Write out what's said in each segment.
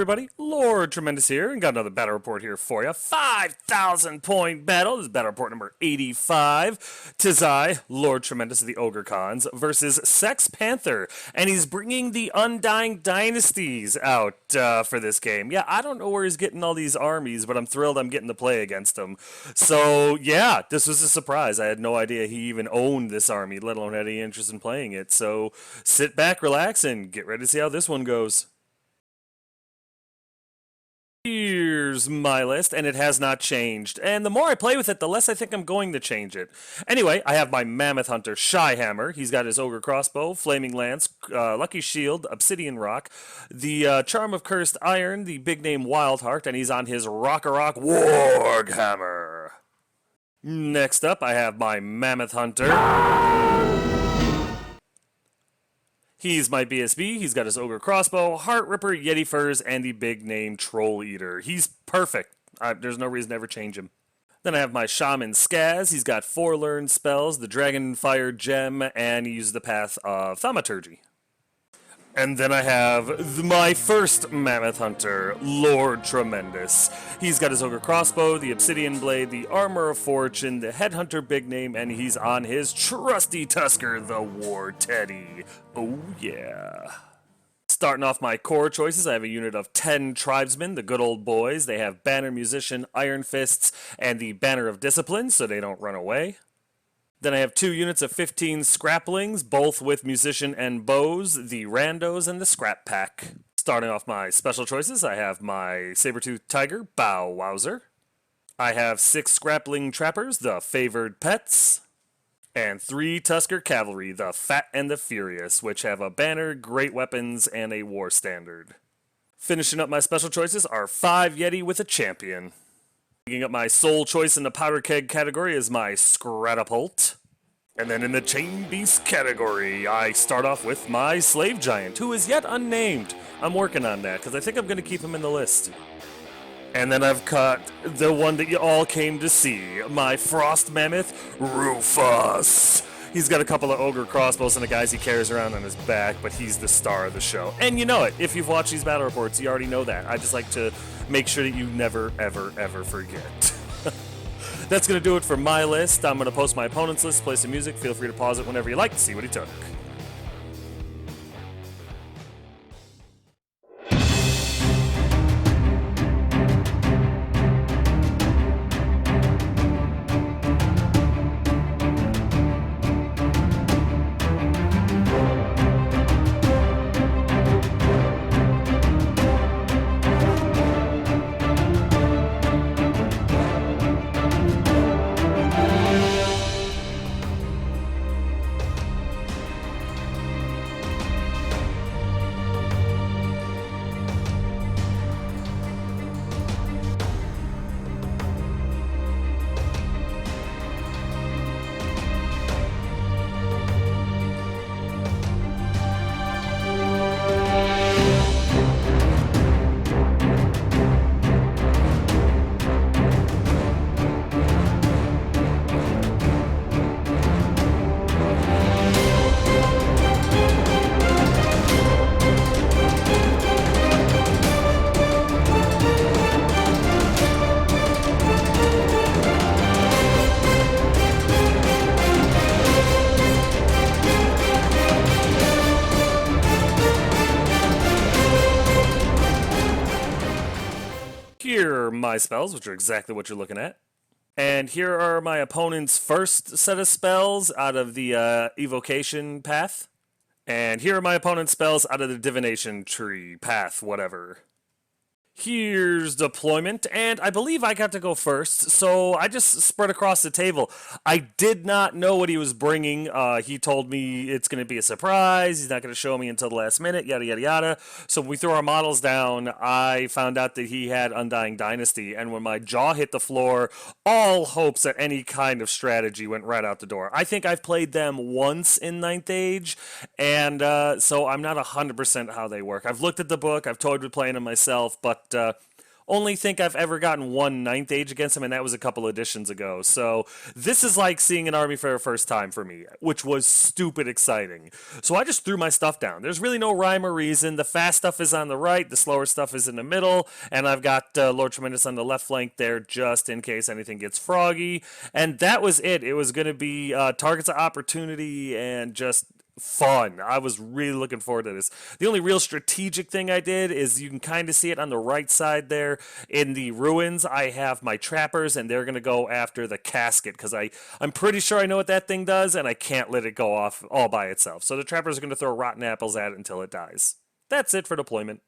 everybody, Lord Tremendous here, and got another battle report here for you. 5,000 point battle. This is battle report number 85. Tis I, Lord Tremendous of the Ogre Cons, versus Sex Panther, and he's bringing the Undying Dynasties out for this game. Yeah, I don't know where he's getting all these armies, but I'm thrilled I'm getting to play against him. So, yeah, this was a surprise. I had no idea he even owned this army, let alone had any interest in playing it. So, sit back, relax, and get ready to see how this one goes. Here's my list, and it has not changed. And the more I play with it, the less I think I'm going to change it. Anyway, I have my Mammoth Hunter, Shyhammer. He's got his Ogre Crossbow, Flaming Lance, Lucky Shield, Obsidian Rock, the Charm of Cursed Iron, the big name Wildheart, and he's on his Rock-a-Rock Warghammer. Next up, I have my Mammoth Hunter. He's my BSB, he's got his Ogre Crossbow, Heart Ripper, Yeti Furs, and the big name Troll Eater. He's perfect. There's no reason to ever change him. Then I have my Shaman Skaz. He's got 4 learned spells, the Dragon Fire Gem, and he uses the path of Thaumaturgy. And then I have my first Mammoth Hunter, Lord Tremendous. He's got his Ogre Crossbow, the Obsidian Blade, the Armor of Fortune, the Headhunter Big Name, and he's on his trusty Tusker, the War Teddy. Oh yeah. Starting off my core choices, I have a unit of 10 Tribesmen, the good old boys. They have Banner Musician, Iron Fists, and the Banner of Discipline, so they don't run away. Then I have 2 units of 15 Scraplings, both with Musician and Bows, the Randos, and the Scrap Pack. Starting off my special choices, I have my Saber-Tooth Tiger, Bow Wowzer. I have 6 Scrapling Trappers, the Favored Pets. And 3 Tusker Cavalry, the Fat and the Furious, which have a banner, great weapons, and a war standard. Finishing up my special choices are 5 Yeti with a champion. Picking up my sole choice in the Powder Keg category is my Scratapult. And then in the Chain Beast category, I start off with my Slave Giant, who is yet unnamed. I'm working on that, because I think I'm going to keep him in the list. And then I've got the one that you all came to see, my Frost Mammoth, Rufus. He's got a couple of Ogre Crossbows and the guys he carries around on his back, but he's the star of the show. And you know it. If you've watched these battle reports, you already know that. I just like to make sure that you never, ever, ever forget. That's going to do it for my list. I'm going to post my opponent's list, play some music. Feel free to pause it whenever you like to see what he took. Here are my spells, which are exactly what you're looking at. And here are my opponent's first set of spells out of the evocation path. And here are my opponent's spells out of the divination tree path, whatever. Here's deployment, and I believe I got to go first, so I just spread across the table. I did not know what he was bringing. He told me it's going to be a surprise. He's not going to show me until the last minute, yada, yada, yada. So when we threw our models down, I found out that he had Undying Dynasty, and when my jaw hit the floor, all hopes at any kind of strategy went right out the door. I think I've played them once in 9th Age, and so I'm not 100% how they work. I've looked at the book, I've toyed with playing them myself, but Only think I've ever gotten one ninth age against him, and that was a couple editions ago. So this is like seeing an army for the first time for me, which was stupid exciting. So I just threw my stuff down. There's really no rhyme or reason. The fast stuff is on the right, the slower stuff is in the middle, and I've got Lord Tremendous on the left flank there just in case anything gets froggy. And that was it. It was going to be targets of opportunity and just fun. I was really looking forward to this. The only real strategic thing I did is you can kind of see it on the right side there in the ruins. I have my trappers and they're going to go after the casket because I'm pretty sure I know what that thing does and I can't let it go off all by itself. So the trappers are going to throw rotten apples at it until it dies. That's it for deployment.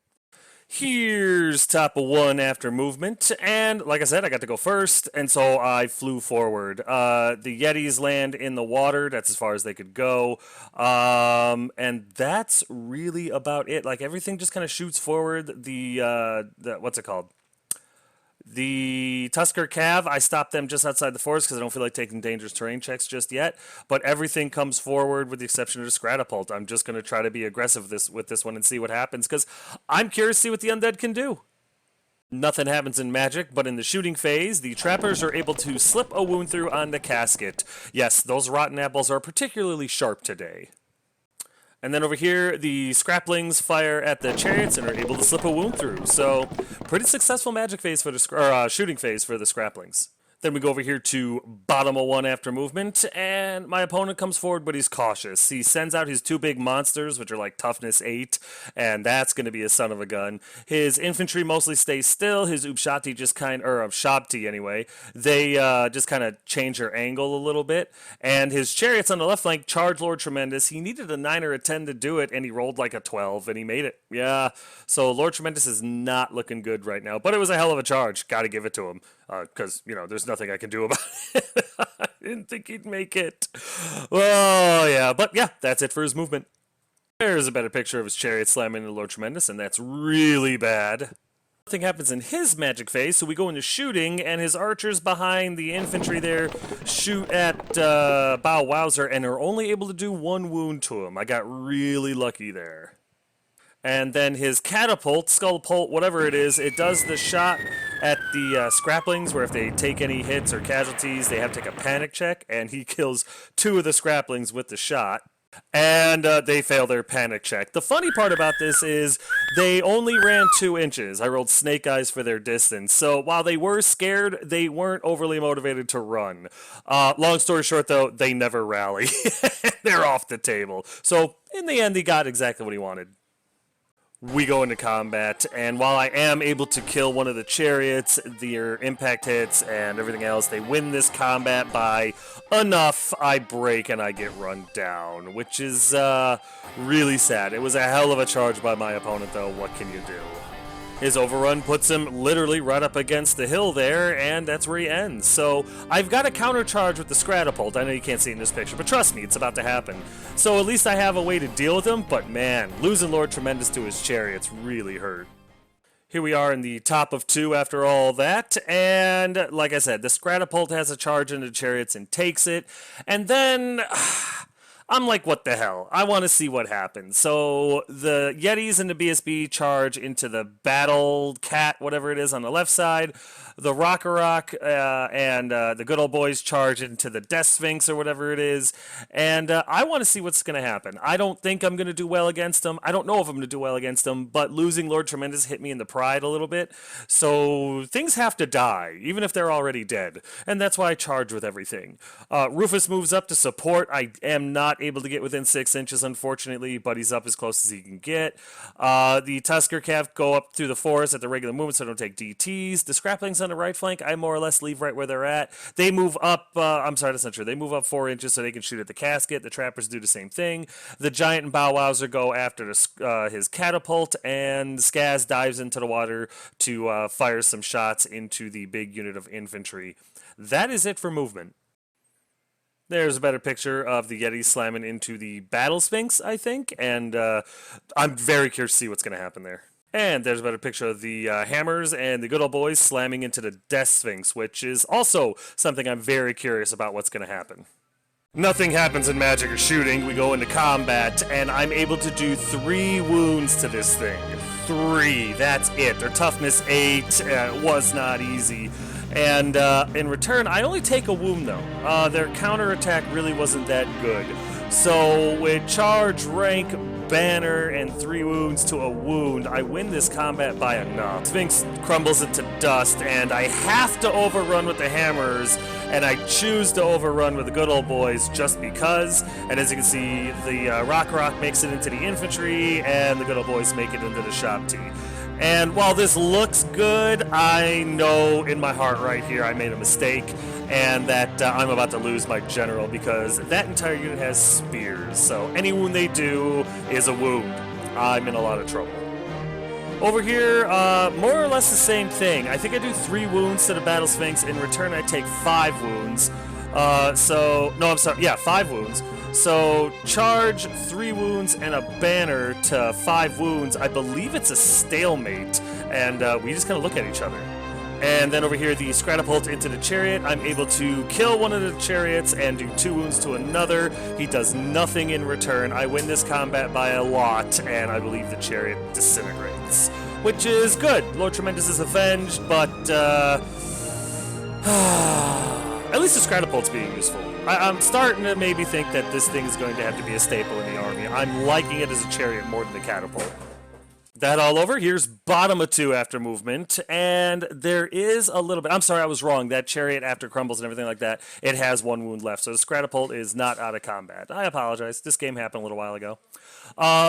Here's top of one after movement, and like I said, I got to go first, and so I flew forward. The Yetis land in the water, that's as far as they could go, and that's really about it. Like, everything just kind of shoots forward. The what's it called? The Tusker Cav, I stopped them just outside the forest because I don't feel like taking dangerous terrain checks just yet. But everything comes forward with the exception of the Scratapult. I'm just going to try to be aggressive with this one and see what happens because I'm curious to see what the undead can do. Nothing happens in magic, but in the shooting phase, the trappers are able to slip a wound through on the casket. Yes, those rotten apples are particularly sharp today. And then over here, the scraplings fire at the chariots and are able to slip a wound through. So, pretty successful magic phase for the shooting phase for the scraplings. Then we go over here to bottom of one after movement, and my opponent comes forward, but he's cautious. He sends out his two big monsters, which are like toughness 8, and that's going to be a son of a gun. His infantry mostly stays still. His Upshati just Shabti anyway, they just kind of change their angle a little bit. And his chariots on the left flank charge Lord Tremendous. He needed a 9 or a 10 to do it, and he rolled like a 12, and he made it. Yeah, so Lord Tremendous is not looking good right now, but it was a hell of a charge. Got to give it to him. Because, there's nothing I can do about it. I didn't think he'd make it. Oh, yeah. But, yeah, that's it for his movement. There's a better picture of his chariot slamming into Lord Tremendous, and that's really bad. Nothing happens in his magic phase, so we go into shooting, and his archers behind the infantry there shoot at Bow Wowzer, and are only able to do 1 wound to him. I got really lucky there. And then his catapult, skullpult, whatever it is, it does the shot at the scraplings, where if they take any hits or casualties, they have to take a panic check, and he kills 2 of the scraplings with the shot. And they fail their panic check. The funny part about this is they only ran 2 inches. I rolled snake eyes for their distance. So while they were scared, they weren't overly motivated to run. Long story short, though, they never rally. They're off the table. So in the end, he got exactly what he wanted. We go into combat, and while I am able to kill one of the chariots, their impact hits and everything else, they win this combat by enough. I break and I get run down, which is really sad. It was a hell of a charge by my opponent, though. What can you do? His overrun puts him literally right up against the hill there, and that's where he ends. So I've got a countercharge with the Scratapult. I know you can't see it in this picture, but trust me, it's about to happen. So at least I have a way to deal with him, but man, losing Lord Tremendous to his chariots really hurt. Here we are in the top of 2 after all that, and like I said, the Scratapult has a charge into the chariots and takes it, and then I'm like, what the hell? I want to see what happens. So the Yetis and the BSB charge into the Battle Cat, whatever it is, on the left side. The Rock and the good old boys charge into the Death Sphinx or whatever it is. And I want to see what's going to happen. I don't think I'm going to do well against them. I don't know if I'm going to do well against them, but losing Lord Tremendous hit me in the pride a little bit. So things have to die, even if they're already dead. And that's why I charge with everything. Rufus moves up to support. I am not able to get within 6 inches, unfortunately, but he's up as close as he can get. The Tusker Cav go up through the forest at the regular movement, so I don't take DTs. The Scraplings on the right flank, I more or less leave right where they're at. They move up, I'm sorry, that's not true. They move up 4 inches so they can shoot at the casket. The trappers do the same thing. The Giant and Bow Wowzer go after his catapult, and Skaz dives into the water to fire some shots into the big unit of infantry. That is it for movement. There's a better picture of the Yeti slamming into the Battle Sphinx, I think, and I'm very curious to see what's going to happen there. And there's a better picture of the Hammers and the good old boys slamming into the Death Sphinx, which is also something I'm very curious about what's going to happen. Nothing happens in magic or shooting. We go into combat, and I'm able to do 3 wounds to this thing. 3. That's it. Their toughness 8 was not easy. And in return, I only take a wound, though. Their counterattack really wasn't that good. So with charge, rank, banner, and 3 wounds to a wound, I win this combat by enough. Sphinx crumbles into dust, and I have to overrun with the hammers, and I choose to overrun with the good old boys just because. And as you can see, the Rock makes it into the infantry, and the good old boys make it into the shop T. And while this looks good, I know in my heart right here I made a mistake, and that I'm about to lose my general because that entire unit has spears. So any wound they do is a wound. I'm in a lot of trouble. Over here, more or less the same thing. I think I do 3 wounds to the Battle Sphinx. In return, I take 5 wounds. 5 wounds. So charge, 3 wounds, and a banner to 5 wounds. I believe it's a stalemate, and we just kind of look at each other. And then over here, the Scratapult into the chariot. I'm able to kill one of the chariots and do 2 wounds to another. He does nothing in return. I win this combat by a lot, and I believe the chariot disintegrates, which is good. Lord Tremendous is avenged, but at least the Scratapult's being useful. I'm starting to maybe think that this thing is going to have to be a staple in the army. I'm liking it as a chariot more than the catapult. That all over, here's bottom of 2 after movement, and there is a little bit, I'm sorry, I was wrong, that chariot after crumbles and everything like that, it has 1 wound left, so the Scratapult is not out of combat. I apologize, this game happened a little while ago.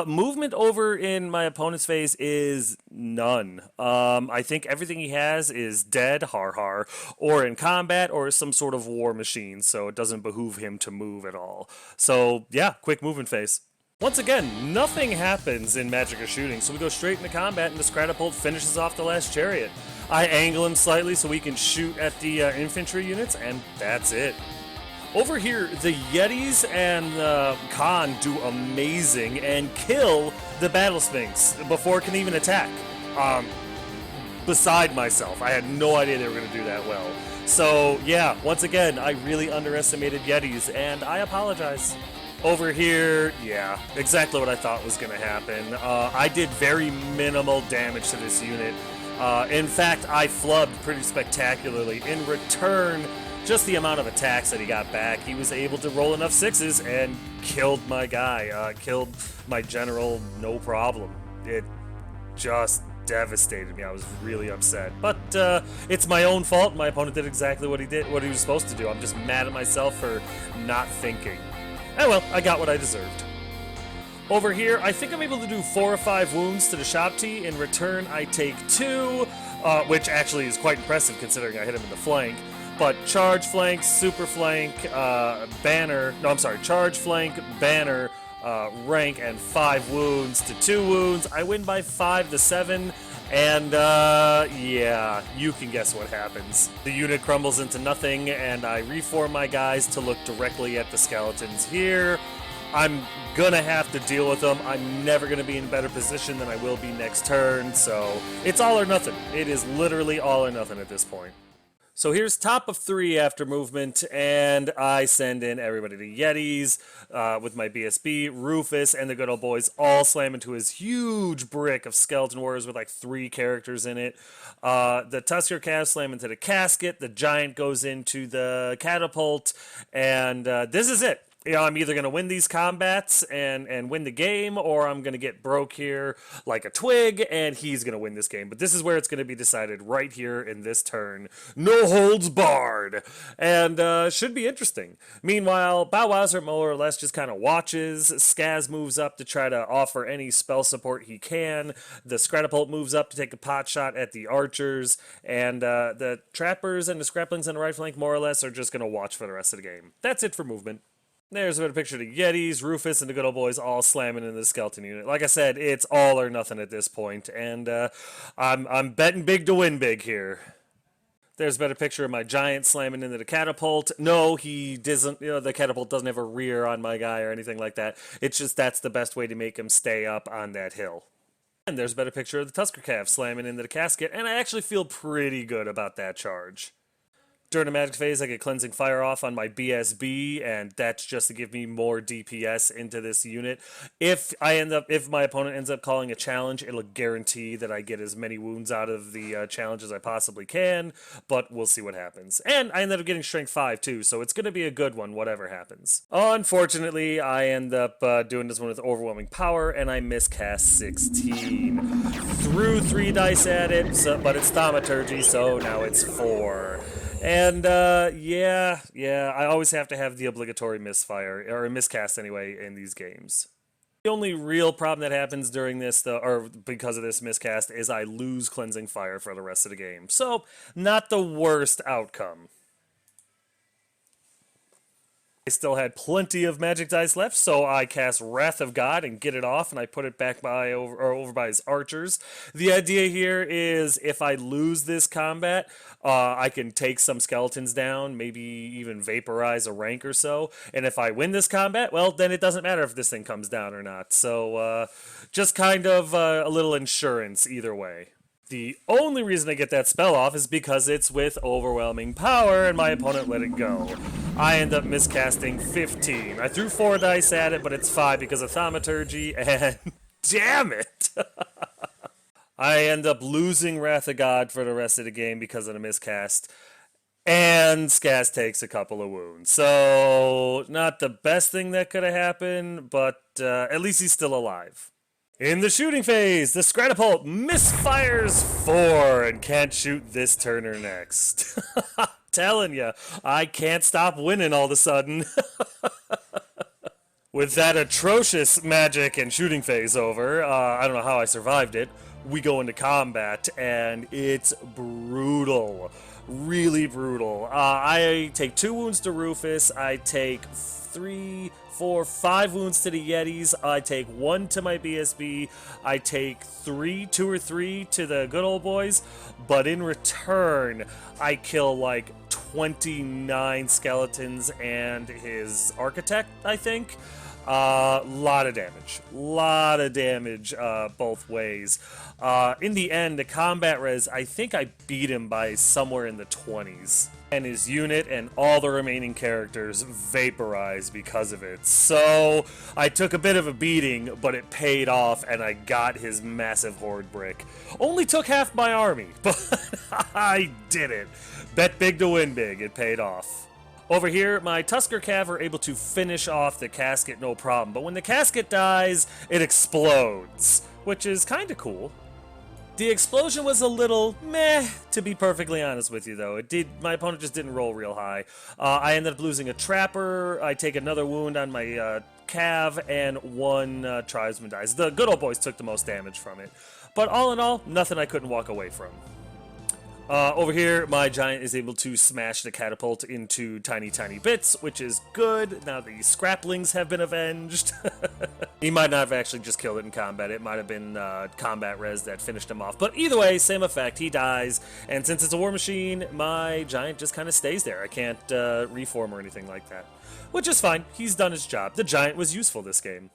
Movement over in my opponent's phase is none. I think everything he has is dead, har, or in combat, or some sort of war machine, so it doesn't behoove him to move at all. So, yeah, quick movement phase. Once again, nothing happens in Magic or Shooting, so we go straight into combat, and the Scratapult finishes off the last chariot. I angle him slightly so we can shoot at the infantry units, and that's it. Over here, the Yetis and Khan do amazing and kill the Battle Sphinx before it can even attack. Beside myself. I had no idea they were going to do that well. So, yeah, once again, I really underestimated Yetis, and I apologize. Over here, yeah, exactly what I thought was going to happen. I did very minimal damage to this unit. In fact, I flubbed pretty spectacularly. In return, just the amount of attacks that he got back, he was able to roll enough 6s and killed my guy, killed my general, no problem. It just devastated me. I was really upset. But it's my own fault. My opponent did exactly what he was supposed to do. I'm just mad at myself for not thinking. Oh well, I got what I deserved. Over here, I think I'm able to do 4 or 5 wounds to the shop T. In return, I take 2, which actually is quite impressive considering I hit him in the flank. But charge flank, super flank, charge flank, banner, rank, and 5 wounds to 2 wounds. I win by 5 to 7. And, yeah, you can guess what happens. The unit crumbles into nothing, and I reform my guys to look directly at the skeletons here. I'm gonna have to deal with them. I'm never gonna be in a better position than I will be next turn, so it's all or nothing. It is literally all or nothing at this point. So here's top of 3 after movement, and I send in everybody to Yetis with my BSB, Rufus, and the good old boys all slam into his huge brick of skeleton warriors with like 3 characters in it. The Tusker calves slam into the casket, the giant goes into the catapult, and this is it. You know, I'm either going to win these combats and win the game, or I'm going to get broke here like a twig, and he's going to win this game. But this is where it's going to be decided right here in this turn. No holds barred. And should be interesting. Meanwhile, Bow Wowzer more or less just kind of watches. Skaz moves up to try to offer any spell support he can. The Scratapult moves up to take a pot shot at the archers. And the trappers and the scraplings on the right flank more or less are just going to watch for the rest of the game. That's it for movement. There's a better picture of the Yetis, Rufus, and the good old boys all slamming into the skeleton unit. Like I said, it's all or nothing at this point, and I'm betting big to win big here. There's a better picture of my giant slamming into the catapult. No, he doesn't. You know, the catapult doesn't have a rear on my guy or anything like that. It's just that's the best way to make him stay up on that hill. And there's a better picture of the Tusker calf slamming into the casket, and I actually feel pretty good about that charge. During the magic phase, I get Cleansing Fire off on my BSB, and that's just to give me more DPS into this unit. If my opponent ends up calling a challenge, it'll guarantee that I get as many wounds out of the challenge as I possibly can, but we'll see what happens. And I ended up getting Strength 5 too, so it's going to be a good one, whatever happens. Unfortunately, I end up doing this one with Overwhelming Power, and I miscast 16. Threw 3 dice at it, but it's Thaumaturgy, so now it's 4. And, yeah, I always have to have the obligatory misfire, or a miscast anyway, in these games. The only real problem that happens during this, though, or because of this miscast, is I lose Cleansing Fire for the rest of the game. So, not the worst outcome. I still had plenty of magic dice left, so I cast Wrath of God and get it off, and I put it back over by his archers. The idea here is if I lose this combat, I can take some skeletons down, maybe even vaporize a rank or so. And if I win this combat, well, then it doesn't matter if this thing comes down or not. So just kind of a little insurance either way. The only reason I get that spell off is because it's with Overwhelming Power and my opponent let it go. I end up miscasting 15. I threw 4 dice at it, but it's 5 because of Thaumaturgy, and damn it! I end up losing Wrath of God for the rest of the game because of the miscast. And Skaz takes a couple of wounds. So, not the best thing that could have happened, but at least he's still alive. In the shooting phase, the Scratapult misfires 4 and can't shoot this turn or next. Telling ya, I can't stop winning all of a sudden. With that atrocious magic and shooting phase over, I don't know how I survived it. We go into combat, and it's brutal. Really brutal. I take 2 wounds to Rufus. I take 3, 4, 5 wounds to the Yetis. I take 1 to my BSB. I take 2 or 3 to the good old boys. But in return, I kill like 29 skeletons and his architect, I think. Lot of damage both ways. In the end, the combat res, I think I beat him by somewhere in the 20s. And his unit and all the remaining characters vaporized because of it. So, I took a bit of a beating, but it paid off, and I got his massive horde brick. Only took half my army, but I did it. Bet big to win big, it paid off. Over here, my Tusker Cav are able to finish off the casket no problem, but when the casket dies, it explodes, which is kind of cool. The explosion was a little meh, to be perfectly honest with you, though. My opponent just didn't roll real high. I ended up losing a Trapper, I take another wound on my Cav, and 1 tribesman dies. The good old boys took the most damage from it. But all in all, nothing I couldn't walk away from. Over here, my giant is able to smash the catapult into tiny, tiny bits, which is good. Now the scraplings have been avenged. He might not have actually just killed it in combat. It might have been combat res that finished him off. But either way, same effect. He dies. And since it's a war machine, my giant just kind of stays there. I can't reform or anything like that. Which is fine. He's done his job. The giant was useful this game.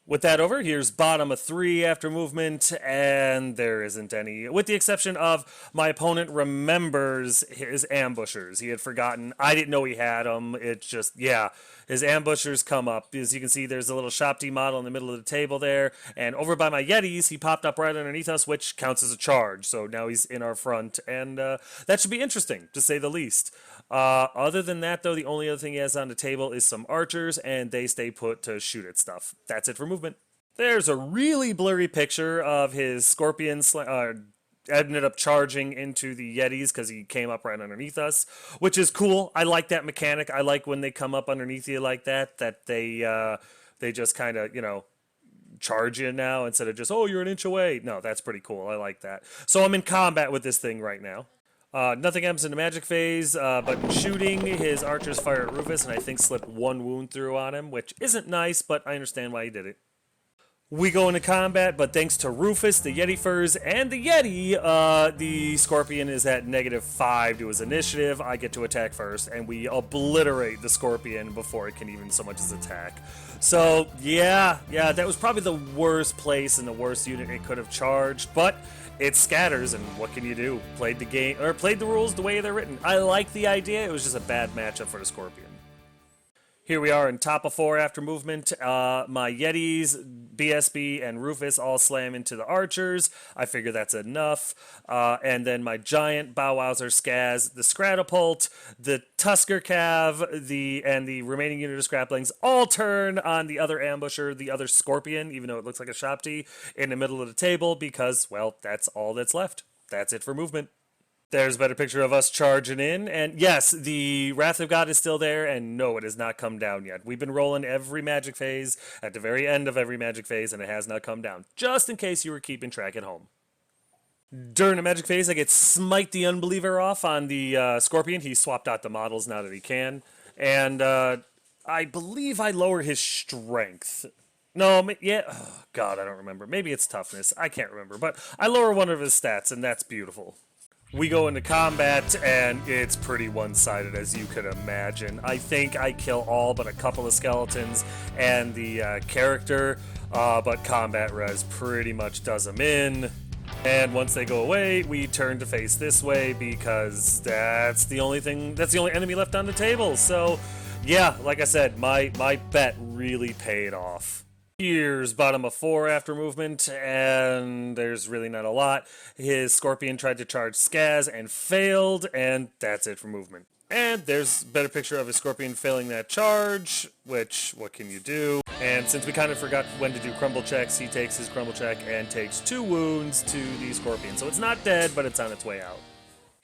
With that over, here's bottom of 3 after movement, and there isn't any. With the exception of my opponent remembers his ambushers. He had forgotten. I didn't know he had them. It's just, yeah, his ambushers come up. As you can see, there's a little Shop D model in the middle of the table there, and over by my Yetis, he popped up right underneath us, which counts as a charge. So now he's in our front, and that should be interesting, to say the least. Other than that, though, the only other thing he has on the table is some archers, and they stay put to shoot at stuff. That's it for movement. There's a really blurry picture of his scorpion ended up charging into the Yetis because he came up right underneath us, which is cool. I like that mechanic. I like when they come up underneath you like that they just kind of, charge you now instead of just, oh, you're an inch away. No, that's pretty cool. I like that. So I'm in combat with this thing right now. Nothing happens in the magic phase, but in shooting, his archers fire at Rufus and I think slip 1 wound through on him, which isn't nice, but I understand why he did it. We go into combat, but thanks to Rufus, the Yeti Furs, and the Yeti, the Scorpion is at -5 to his initiative. I get to attack first, and we obliterate the Scorpion before it can even so much as attack. So, yeah, that was probably the worst place and the worst unit it could have charged, but it scatters, and what can you do? Played the rules the way they're written. I like the idea, it was just a bad matchup for the Scorpion. Here we are in top of 4 after movement. My Yetis, BSB, and Rufus all slam into the archers. I figure that's enough. And then my giant, Bowwowser, Skaz, the Scratapult, the Tusker Cav, and the remaining unit of Scraplings all turn on the other ambusher, the other Scorpion, even though it looks like a Shopty, in the middle of the table because, well, that's all that's left. That's it for movement. There's a better picture of us charging in, and yes, the Wrath of God is still there, and no, it has not come down yet. We've been rolling every magic phase at the very end of every magic phase, and it has not come down, just in case you were keeping track at home. During the magic phase, I get Smite the Unbeliever off on the Scorpion. He swapped out the models now that he can, and I believe I lower his strength. No, yeah, oh, God, I don't remember. Maybe it's toughness. I can't remember, but I lower one of his stats, and that's beautiful. We go into combat, and it's pretty one-sided, as you could imagine. I think I kill all but a couple of skeletons and the character, but combat res pretty much does them in. And once they go away, we turn to face this way because that's the only enemy left on the table. So, yeah, like I said, my bet really paid off. Here's bottom of 4 after movement, and there's really not a lot. His Scorpion tried to charge Skaz and failed, and that's it for movement. And there's a better picture of his Scorpion failing that charge, which, what can you do? And since we kind of forgot when to do crumble checks, he takes his crumble check and takes 2 wounds to the Scorpion. So it's not dead, but it's on its way out.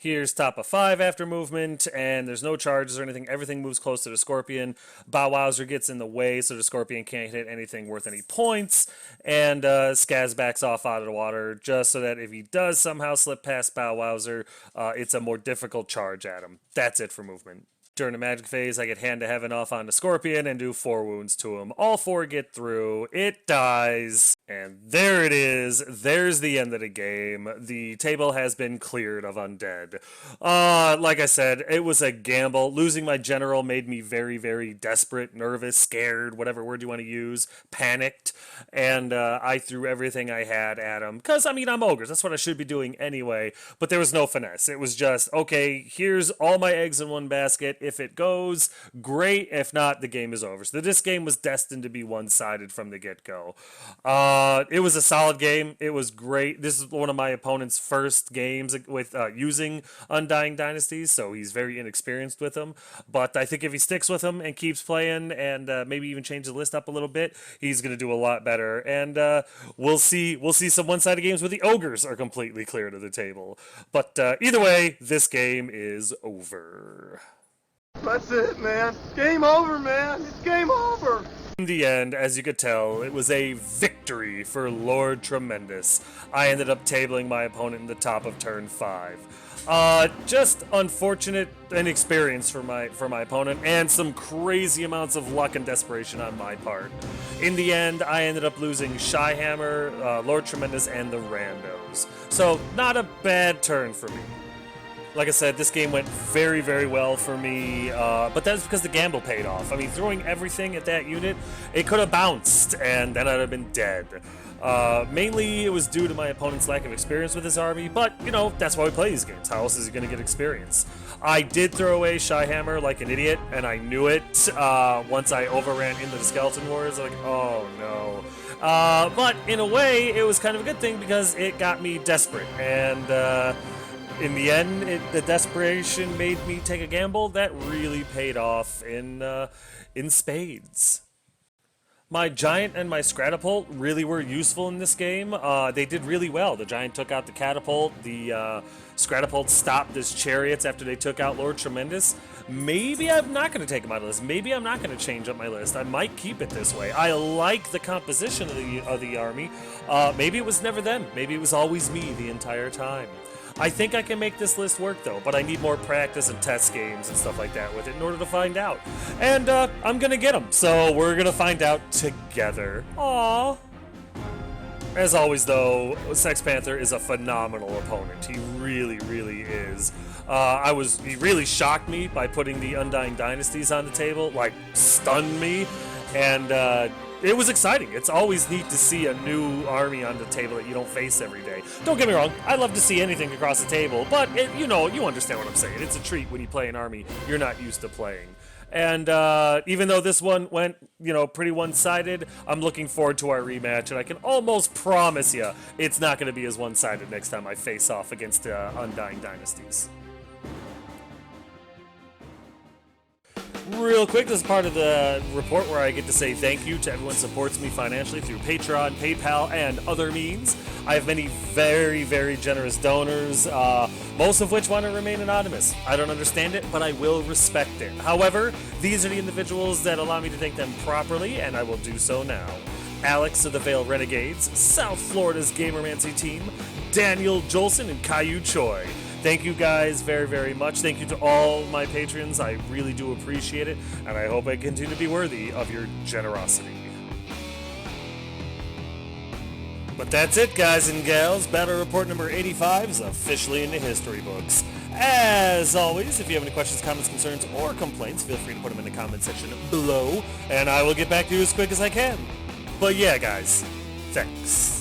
Here's top of 5 after movement, and there's no charges or anything. Everything moves close to the Scorpion. Bowwowser gets in the way, so the Scorpion can't hit anything worth any points. And Skaz backs off out of the water, just so that if he does somehow slip past Bowwowser, it's a more difficult charge at him. That's it for movement. During the magic phase, I get Hand to Heaven off on the Scorpion and do 4 wounds to him. All 4 get through. It dies. And there it is. There's the end of the game. The table has been cleared of undead. Like I said, it was a gamble. Losing my general made me very, very desperate, nervous, scared, whatever word you want to use, panicked. And I threw everything I had at him. Because, I mean, I'm ogres. That's what I should be doing anyway. But there was no finesse. It was just, okay, here's all my eggs in one basket. If it goes, great. If not, the game is over. So this game was destined to be one-sided from the get-go. It was a solid game. It was great. This is one of my opponent's first games with using Undying Dynasties, so he's very inexperienced with them. But I think if he sticks with them and keeps playing and maybe even changes the list up a little bit, he's going to do a lot better. And we'll see some one-sided games where the ogres are completely clear to the table. But either way, this game is over. That's it, man. Game over, man. It's game over. In the end, as you could tell, it was a victory for Lord Tremendous. I ended up tabling my opponent in the top of turn 5. Just unfortunate inexperience for my opponent, and some crazy amounts of luck and desperation on my part. In the end, I ended up losing Shyhammer, Lord Tremendous, and the Randos. So, not a bad turn for me. Like I said, this game went very, very well for me, but that's because the gamble paid off. I mean, throwing everything at that unit, it could have bounced, and then I'd have been dead. Mainly, it was due to my opponent's lack of experience with his army, but, you know, that's why we play these games. How else is he going to get experience? I did throw away Shyhammer like an idiot, and I knew it once I overran into the Skeleton Wars. Like, oh, no. But, in a way, it was kind of a good thing because it got me desperate, and in the end, the desperation made me take a gamble that really paid off in spades. My Giant and my Scratapult really were useful in this game. They did really well. The Giant took out the Catapult. The Scratapult stopped his Chariots after they took out Lord Tremendous. Maybe I'm not going to take him out of the list. Maybe I'm not going to change up my list. I might keep it this way. I like the composition of the army. Maybe it was never them. Maybe it was always me the entire time. I think I can make this list work, though, but I need more practice and test games and stuff like that with it in order to find out. And I'm going to get them, so we're going to find out together. Aww. As always, though, Sex Panther is a phenomenal opponent. He really, really is. He really shocked me by putting the Undying Dynasties on the table, like stunned me, and it was exciting. It's always neat to see a new army on the table that you don't face every day. Don't get me wrong, I love to see anything across the table, but you understand what I'm saying. It's a treat when you play an army you're not used to playing. And even though this one went, pretty one-sided, I'm looking forward to our rematch, and I can almost promise you it's not going to be as one-sided next time I face off against Undying Dynasties. Real quick, this is part of the report where I get to say thank you to everyone who supports me financially through Patreon, PayPal, and other means. I have many very, very generous donors, most of which want to remain anonymous. I don't understand it, but I will respect it. However, these are the individuals that allow me to thank them properly, and I will do so now. Alex of the Vale Renegades, South Florida's Gamermancy team, Daniel Jolson, and Caillou Choi. Thank you guys very, very much. Thank you to all my patrons. I really do appreciate it, and I hope I continue to be worthy of your generosity. But that's it, guys and gals. Battle Report number 85 is officially in the history books. As always, if you have any questions, comments, concerns, or complaints, feel free to put them in the comment section below, and I will get back to you as quick as I can. But yeah, guys, thanks.